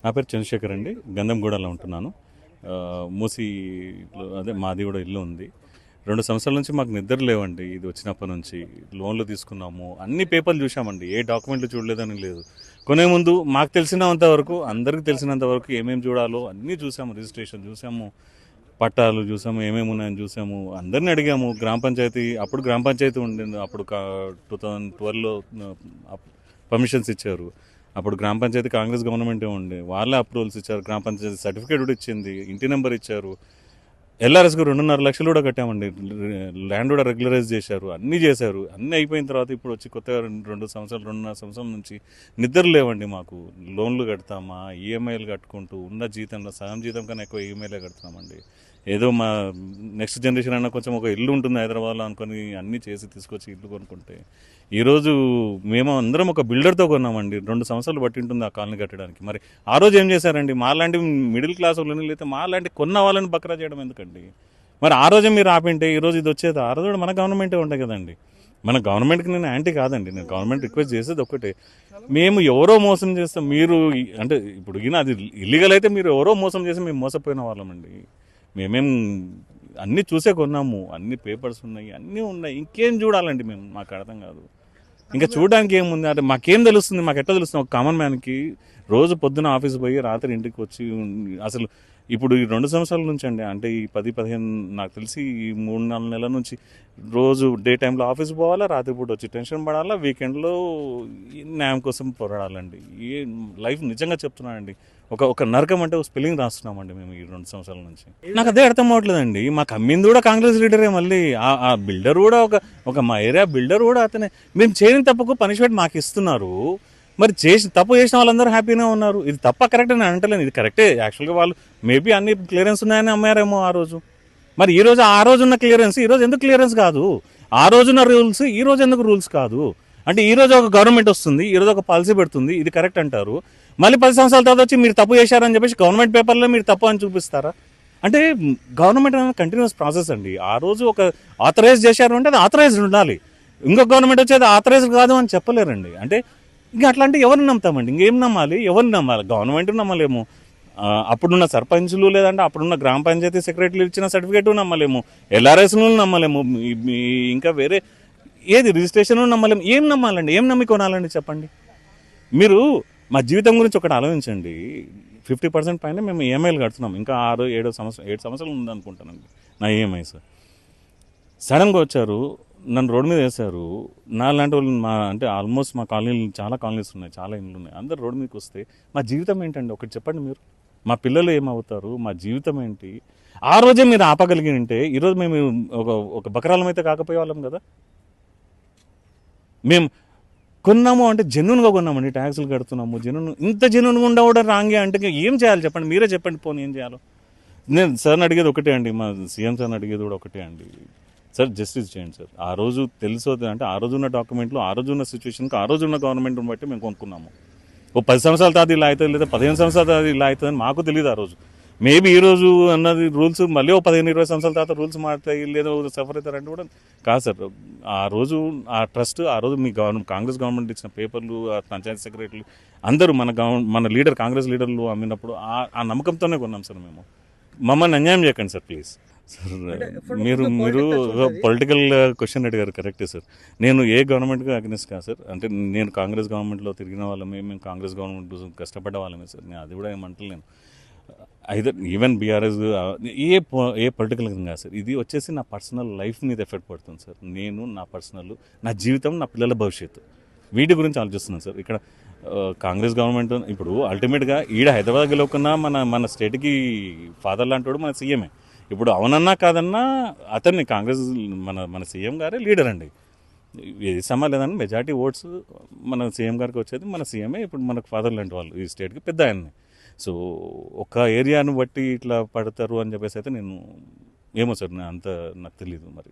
నా పేరు చంద్రశేఖర్ అండి. గంధంగూడలో ఉంటున్నాను. మూసీలో అదే మాది కూడా ఇల్లు ఉంది. 2 సంవత్సరాల నుంచి మాకు నిద్ర లేవండి. ఇది వచ్చినప్పటి నుంచి లోన్లు తీసుకున్నాము. అన్ని పేపర్లు చూసామండి. ఏ డాక్యుమెంట్లు చూడలేదని లేదు. కొనే ముందు మాకు తెలిసినంత వరకు, అందరికి తెలిసినంత వరకు ఏమేమి చూడాలో అన్నీ చూసాము. రిజిస్ట్రేషన్ చూసాము, పట్టాలు చూసాము, ఏమేమి ఉన్నాయని చూసాము. అందరిని అడిగాము. గ్రామ పంచాయతీ అప్పుడు గ్రామ పంచాయతీ ఉండింది. అప్పుడు 2012లో పర్మిషన్స్ ఇచ్చారు. అప్పుడు గ్రామ పంచాయతీ కాంగ్రెస్ గవర్నమెంటే ఉండే, వాళ్ళే అప్రూవల్స్ ఇచ్చారు. గ్రామ పంచాయతీ సర్టిఫికేట్ కూడా ఇచ్చింది, ఇంటి నెంబర్ ఇచ్చారు. ఎల్ఆర్ఎస్కి 2.5 లక్షలు కూడా కట్టామండి. ల్యాండ్ కూడా రెగ్యులరైజ్ చేశారు. అన్నీ చేశారు. అన్నీ అయిపోయిన తర్వాత ఇప్పుడు వచ్చి కొత్తగా 2.5 సంవత్సరాల నుంచి నిద్ర లేవండి మాకు. లోన్లు కడతామా, ఈఎంఐలు కట్టుకుంటూ ఉన్న జీతంలో సగం జీతం కన్నా ఎక్కువ ఈఎంఐలే కడుతున్నామండి. ఏదో మా నెక్స్ట్ జనరేషన్ అయినా కొంచెం ఒక ఇల్లు ఉంటుంది హైదరాబాద్లో అనుకొని అన్నీ చేసి తీసుకొచ్చి ఇల్లు కొనుక్కుంటే, ఈరోజు మేము అందరం ఒక బిల్డర్తో కొన్నామండి. 2 సంవత్సరాలు పట్టి ఉంటుంది ఆ కాలనీ కట్టడానికి. మరి ఆ రోజు ఏం చేశారండి? మాలాంటి మిడిల్ క్లాస్ వాళ్ళని, లేకపోతే మాలాంటి కొన్న వాళ్ళని బకరా చేయడం ఎందుకండి? మరి ఆ రోజే మీరు ఆపింటే ఈరోజు ఇది వచ్చేది. ఆ రోజు కూడా మన గవర్నమెంటే ఉంటాయి కదండి. మన గవర్నమెంట్కి నేను యాంటీ కాదండి. నేను గవర్నమెంట్ రిక్వెస్ట్ చేసేది ఒక్కటే, మేము ఎవరో మోసం చేస్తాం. మీరు అంటే ఇప్పుడు అది ఇల్లీగల్ అయితే మీరు ఎవరో మోసం చేసి మేము మోసపోయిన వాళ్ళమండి. మేమేం అన్నీ చూసే కొన్నాము. అన్ని పేపర్స్ ఉన్నాయి, అన్నీ ఉన్నాయి. ఇంకేం చూడాలండి మేము? మాకు అర్థం కాదు. ఇంకా చూడడానికి ఏముంది అంటే మాకేం తెలుస్తుంది? మాకు ఎట్లా తెలుస్తుంది? ఒక కామన్ మ్యాన్కి రోజు పొద్దున ఆఫీస్ పోయి రాత్రి ఇంటికి వచ్చి అసలు ఇప్పుడు ఈ 2 సంవత్సరాల నుంచి అండి, అంటే ఈ 10-15 నాకు తెలిసి ఈ 3-4 నెలల నుంచి రోజు డే టైంలో ఆఫీస్ పోవాలా, రాత్రిపూట వచ్చి టెన్షన్ పడాలా, వీకెండ్లో న్యాయం కోసం పోరాడాలండి. ఏ లైఫ్ నిజంగా చెప్తున్నానండి. ఒక నరకం అంటే స్పెల్లింగ్ రాస్తున్నామండి మేము ఈ 2 సంవత్సరాల నుంచి. నాకు అదే అర్థం అవ్వట్లేదండి. మాకు అమ్మింది కూడా కాంగ్రెస్ లీడరే. మళ్ళీ ఆ బిల్డర్ కూడా ఒక మా ఏరియా బిల్డర్ కూడా అతనే. మేము చేయని తప్పుకు పనిష్మెంట్ మాకు ఇస్తున్నారు. మరి తప్పు చేసిన వాళ్ళందరూ హ్యాపీగా ఉన్నారు. ఇది తప్ప కరెక్ట్ అని అంటలేను, ఇది కరెక్టే. యాక్చువల్గా వాళ్ళు మేబీ అన్ని క్లియరెన్స్ ఉన్నాయని అమ్మారేమో ఆ రోజు. మరి ఈ రోజు ఆ రోజు ఉన్న క్లియరెన్స్ ఈ రోజు ఎందుకు క్లియరెన్స్ కాదు? ఆ రోజున్న రూల్స్ ఈ రోజు ఎందుకు రూల్స్ కాదు? అంటే ఈ రోజు ఒక గవర్నమెంట్ వస్తుంది, ఈ రోజు ఒక పాలసీ పెడుతుంది, ఇది కరెక్ట్ అంటారు. మళ్ళీ 10 సంవత్సరాల తర్వాత వచ్చి మీరు తప్పు చేశారని చెప్పేసి గవర్నమెంట్ పేపర్లో మీరు తప్పు అని చూపిస్తారా? అంటే గవర్నమెంట్ అనేది కంటిన్యూస్ ప్రాసెస్ అండి. ఆ రోజు ఒక ఆథరైజ్ చేశారు అంటే అది ఆథరైజ్డ్ ఉండాలి. ఇంకొక గవర్నమెంట్ వచ్చి అది ఆథరైజ్డ్ కాదు అని చెప్పలేరండి. అంటే ఇంకా అట్లాంటి ఎవరిని నమ్ముతామండి? ఇంకేం నమ్మాలి? ఎవరిని నమ్మాలి? గవర్నమెంట్ నమ్మలేము, అప్పుడున్న సర్పంచులు లేదంటే అప్పుడున్న గ్రామ పంచాయతీ సెక్రటరీలు ఇచ్చిన సర్టిఫికేట్ నమ్మలేము, ఎల్ఆర్ఎస్ను నమ్మలేము, ఇంకా వేరే ఏది రిజిస్ట్రేషన్ నమ్మలేము. ఏం నమ్మాలండి? ఏం నమ్మి కొనాలండి చెప్పండి? మీరు మా జీవితం గురించి ఒకటి ఆలోచించండి. 50% పైన మేము ఈఎంఐలు కడుతున్నాం. ఇంకా 7 సంవత్సరాలు ఉందనుకుంటానండి నా ఈఎంఐస్. సడన్గా వచ్చారు, నన్ను రోడ్డు మీద వేశారు. నా లాంటి వాళ్ళు అంటే ఆల్మోస్ట్ మా కాలనీలు చాలా కాలనీస్ ఉన్నాయి, చాలా ఇండ్లు ఉన్నాయి. అందరు రోడ్డు మీదకి వస్తే మా జీవితం ఏంటండి? ఒకటి చెప్పండి మీరు. మా పిల్లలు ఏమవుతారు? మా జీవితం ఏంటి? ఆ రోజే మీరు ఆపగలిగి ఉంటే ఈరోజు మేము ఒక బకరాలం అయితే కాకపోయే వాళ్ళం కదా. మేము కొన్నాము అంటే జెన్యున్గా కొన్నామండి, ట్యాక్సులు కడుతున్నాము. ఇంత జెన్యున్గా ఉండవడం రాంగే అంటే ఏం చేయాలి చెప్పండి? మీరే చెప్పండి. పోనీ ఏం చేయాలో? నేను సార్ని అడిగేది ఒకటే అండి, మా సీఎం సార్ని అడిగేది కూడా ఒకటే అండి. సార్ జస్టిస్ చేయండి సార్. ఆ రోజు తెలుసు అంటే ఆ రోజున్న డాక్యుమెంట్లు, ఆ రోజున్న సిచ్యువేషన్కి, ఆ రోజున్న గవర్నమెంట్ని బట్టి మేము కొనుక్కున్నాము. ఓ 10 సంవత్సరాల తర్వాత ఇలా అవుతుంది, లేదా 15 సంవత్సరాల తర్వాత ఇలా అవుతుందని మాకు తెలియదు ఆ రోజు. మేబీ ఈ రోజు అన్నది రూల్స్ మళ్ళీ ఓ 15-20 సంవత్సరాల తర్వాత రూల్స్ మారుతాయి, లేదా సఫర్ అవుతారంటే కూడా కాదు సార్. ఆ రోజు ఆ ట్రస్ట్, ఆ రోజు మీ కాంగ్రెస్ గవర్నమెంట్ ఇచ్చిన పేపర్లు, ఆ పంచాయతీ సెక్రటరీలు అందరూ మన లీడర్, కాంగ్రెస్ లీడర్లు అమ్మినప్పుడు ఆ నమ్మకంతోనే కొన్నాం సార్ మేము. మమ్మల్ని అన్యాయం చేయకండి సార్ ప్లీజ్. సార్ మీరు పొలిటికల్ క్వశ్చన్ అడిగారు, కరెక్టే సార్. నేను ఏ గవర్నమెంట్గా అగ్నెస్ట్ కాదు సార్. అంటే నేను కాంగ్రెస్ గవర్నమెంట్లో తిరిగిన వాళ్ళమే, మేము కాంగ్రెస్ గవర్నమెంట్ కష్టపడ్డ వాళ్ళమే సార్. నేను అది కూడా ఏమంటలేను. అయితే ఈవెన్ బీఆర్ఎస్ ఏ పొలిటికల్ కాదు సార్. ఇది వచ్చేసి నా పర్సనల్ లైఫ్ మీద ఎఫెక్ట్ పడుతుంది సార్. నేను నా పర్సనల్, నా జీవితం, నా పిల్లల భవిష్యత్తు, వీటి గురించి ఆలోచిస్తున్నాను సార్. ఇక్కడ కాంగ్రెస్ గవర్నమెంట్ ఇప్పుడు అల్టిమేట్గా హైదరాబాద్ గెలవకున్నా మన స్టేట్కి ఫాదర్ లాంటి వాడు మన సీఎమే. ఇప్పుడు అవునన్నా కాదన్నా అతన్ని కాంగ్రెస్ మన సీఎం గారే లీడర్ అండి. ఏది లేదని మెజార్టీ ఓట్స్ మన సీఎం గారికి వచ్చేది మన సీఎమే. ఇప్పుడు మనకు ఫాదర్ లాంటి వాళ్ళు ఈ స్టేట్కి పెద్ద ఆయన్ని. సో ఒక ఏరియాను బట్టి ఇట్లా పడతారు అని చెప్పేసి అయితే నేను ఏమో సార్, అంత నాకు తెలియదు మరి.